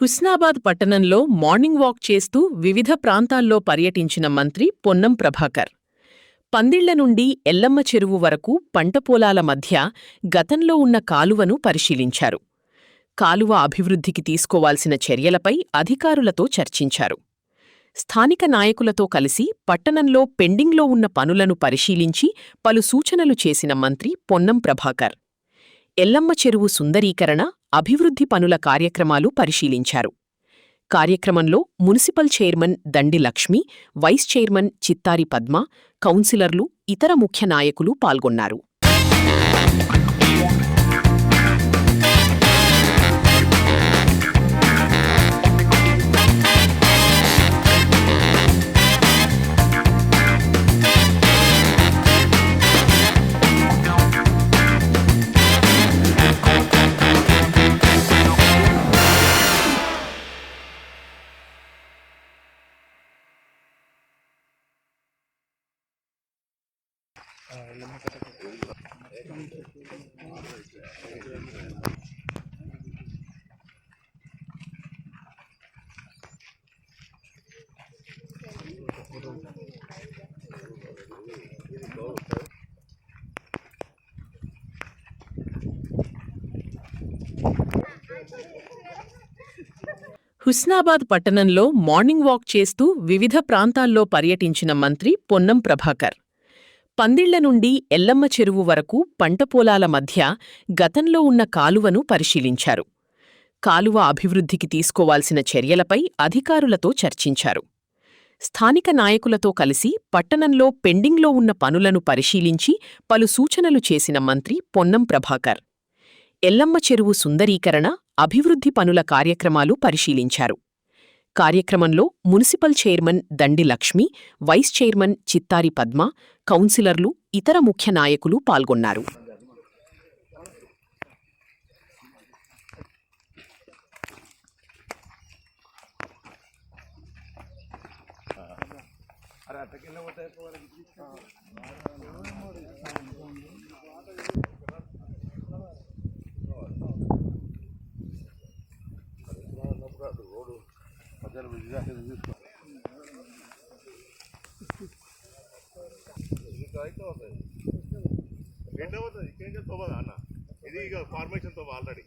హుస్నాబాద్ పట్టణంలో morning walk చేస్తూ వివిధ ప్రాంతాల్లో పర్యటించిన మంత్రి పొన్నం ప్రభాకర్ పందిళ్ల నుండి ఎల్లమ్మ చెరువు వరకు పంటపొలాల మధ్య గతంలో ఉన్న కాలువను పరిశీలించారు. కాలువ అభివృద్ధికి తీసుకోవాల్సిన చర్యలపై అధికారులతో చర్చించారు. స్థానిక నాయకులతో కలిసి పట్టణంలో పెండింగ్లో ఉన్న పనులను పరిశీలించి పలు సూచనలు చేసిన మంత్రి పొన్నం ప్రభాకర్ ఎల్లమ్మ చెరువు సుందరీకరణ, అభివృద్ధి పనుల కార్యక్రమాలు పరిశీలించారు. కార్యక్రమంలో మున్సిపల్ చైర్మన్ దండి లక్ష్మి, వైస్ చైర్మన్ చిత్తారి పద్మ, కౌన్సిలర్లు, ఇతర ముఖ్య నాయకులు పాల్గొన్నారు. హుస్నాబాద్ పట్టణంలో మార్నింగ్ వాక్ చేస్తూ వివిధ ప్రాంతాల్లో పర్యటించిన మంత్రి పొన్నం ప్రభాకర్ పందిళ్ల నుండి ఎల్లమ్మ చెరువు వరకు పంటపొలాల మధ్య గతంలో ఉన్న కాలువను పరిశీలించారు. కాలువ అభివృద్ధికి తీసుకోవాల్సిన చర్యలపై అధికారులతో చర్చించారు. స్థానిక నాయకులతో కలిసి పట్టణంలో పెండింగ్లో ఉన్న పనులను పరిశీలించి పలు సూచనలు చేసిన మంత్రి పొన్నం ప్రభాకర్ ఎల్లమ్మ చెరువు సుందరీకరణ, అభివృద్ధి పనుల కార్యక్రమాలు పరిశీలించారు. కార్యక్రమంలో మున్సిపల్ చైర్మన్ దండి లక్ష్మి, వైస్ చైర్మన్ చిత్తారి పద్మ, కౌన్సిలర్లు, ఇతర ముఖ్య నాయకులు పాల్గొన్నారు. ఇది ఫార్మేషన్ తో ఆల్రెడీ